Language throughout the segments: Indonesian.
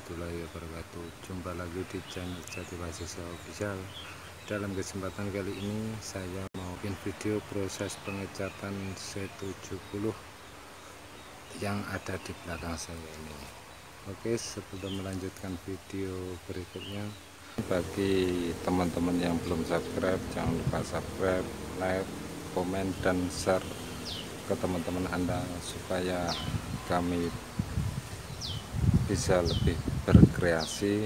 warohmatullohi wabarokhatu. Jumpa lagi di channel Cat Official. Dalam kesempatan kali ini saya mau bikin video proses pengecatan C70 yang ada di belakang saya ini. Oke, sebelum melanjutkan video berikutnya, bagi teman-teman yang belum subscribe, jangan lupa subscribe, like, komen, dan share ke teman-teman Anda supaya kami bisa lebih berkreasi,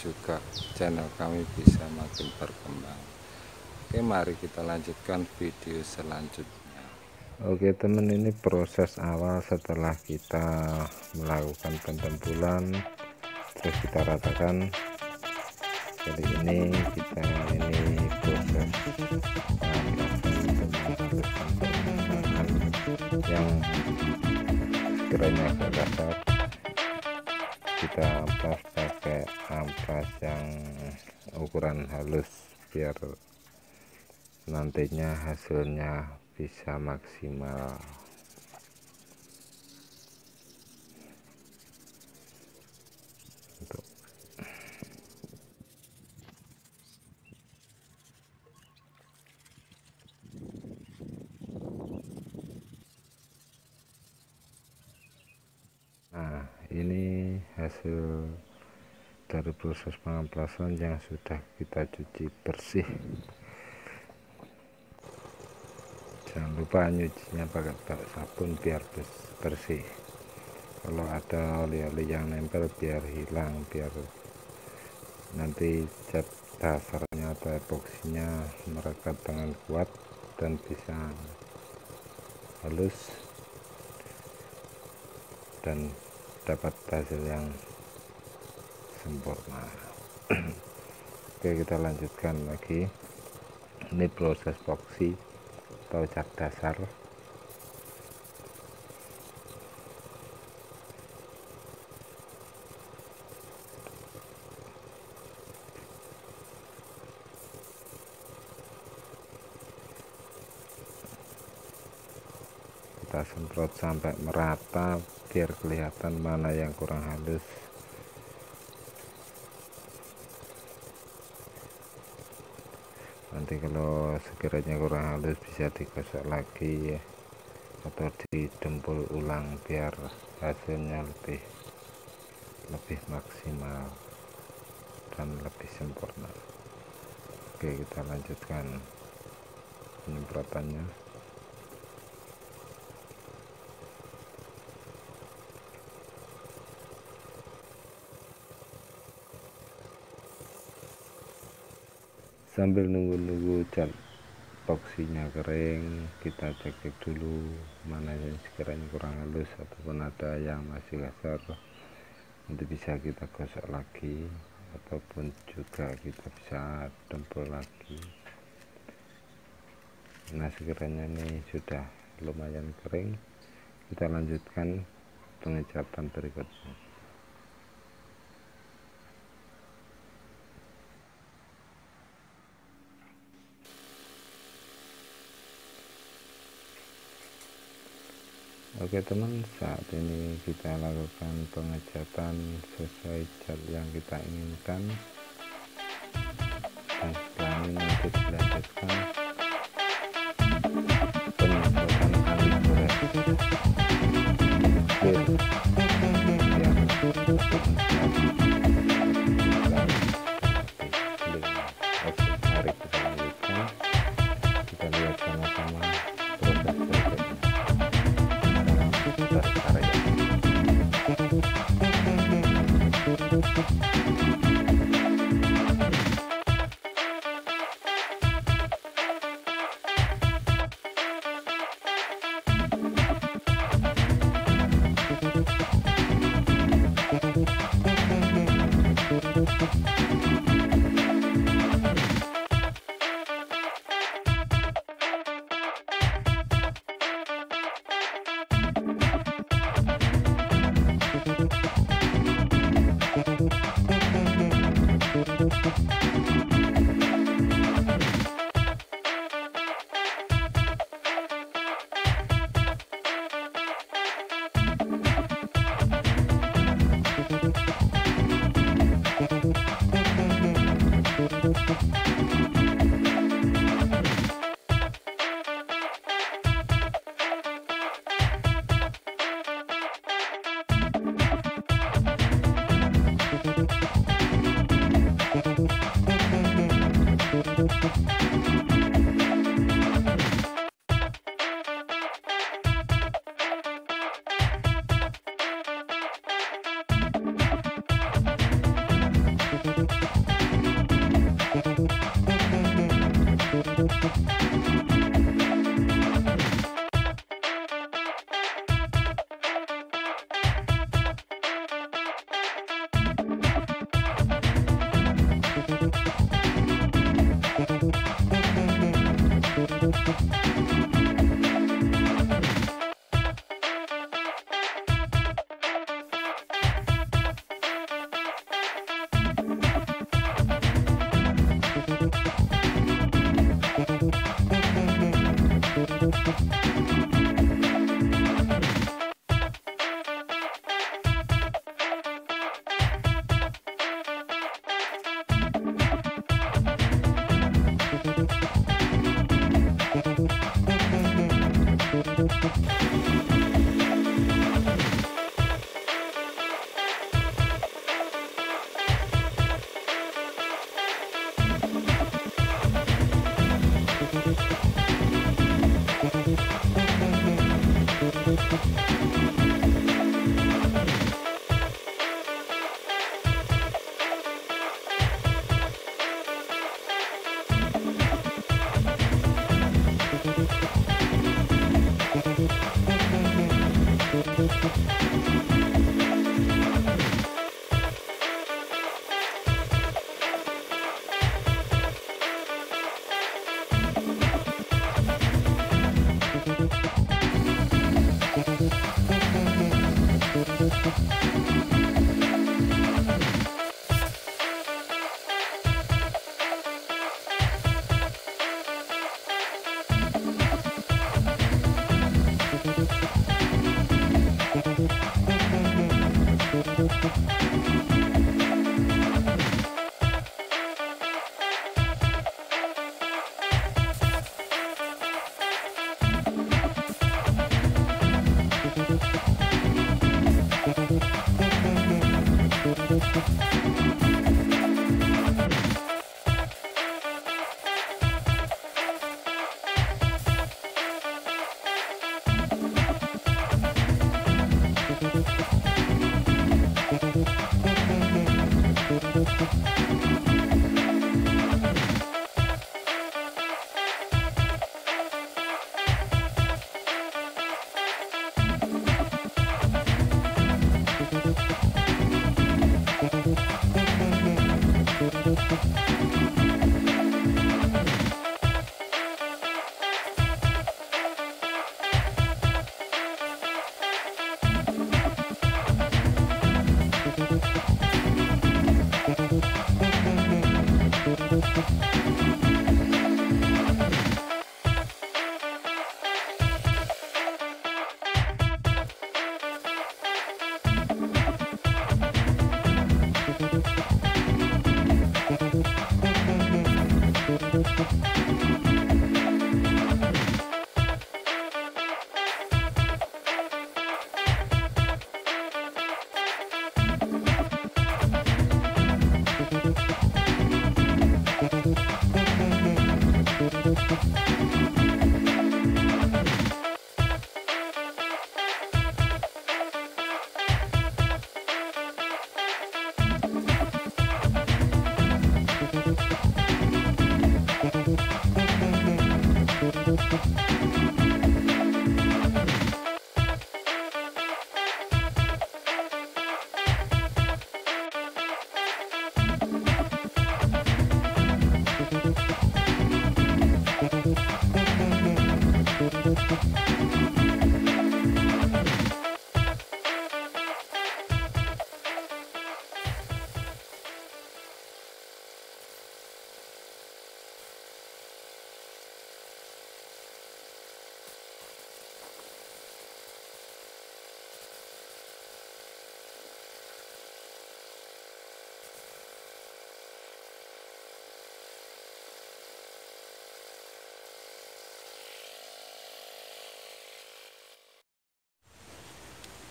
juga channel kami bisa makin berkembang. Oke, mari kita lanjutkan video selanjutnya. Oke teman, ini proses awal setelah kita melakukan pentempulan, terus kita ratakan. Kali ini kita proses yang sekiranya agak dasar, kita amplas pakai amplas yang ukuran halus biar nantinya hasilnya bisa maksimal. Nah, ini hasil dari proses pengamplasan yang sudah kita cuci bersih. Jangan lupa nyucinya pakai sabun biar bersih. Kalau ada oli-oli yang nempel biar hilang, biar nanti cat dasarnya atau epoksinya merekat dengan kuat dan bisa halus dan dapat hasil yang sempurna. Oke, kita lanjutkan lagi. Ini proses poxy atau cat dasar. Kita semprot sampai merata biar kelihatan mana yang kurang halus. Nanti kalau sekiranya kurang halus bisa digosok lagi ya, atau didempul ulang biar hasilnya lebih maksimal dan lebih sempurna. Oke, kita lanjutkan penyemprotannya. Sambil nunggu cat poxinya kering, kita cek dulu mana yang sekiranya kurang halus ataupun ada yang masih kasar. Nanti bisa kita gosok lagi ataupun juga kita bisa dempul lagi. Nah, sekiranya ini sudah lumayan kering, kita lanjutkan pengecatan berikutnya. Oke teman, saat ini kita lakukan pengecatan sesuai cat yang kita inginkan, dan setelah ini nanti dilanjutkan penyemprotan kali gores Oke, mari kita lanjutkan. Kita lihat sama-sama proses berikutnya. Berkarya.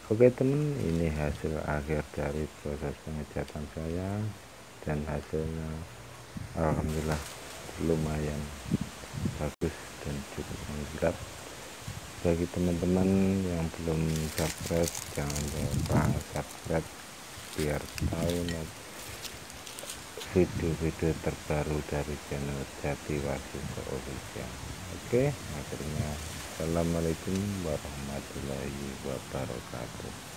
Oke temen, ini hasil akhir dari proses pengecatan saya, dan hasilnya alhamdulillah lumayan bagus dan cukup mengkilap. Bagi teman-teman yang belum subscribe, jangan lupa subscribe biar tahu video-video terbaru dari channel Jatiwasi Official. Oke, akhirnya assalamualaikum warahmatullahi wabarakatuh.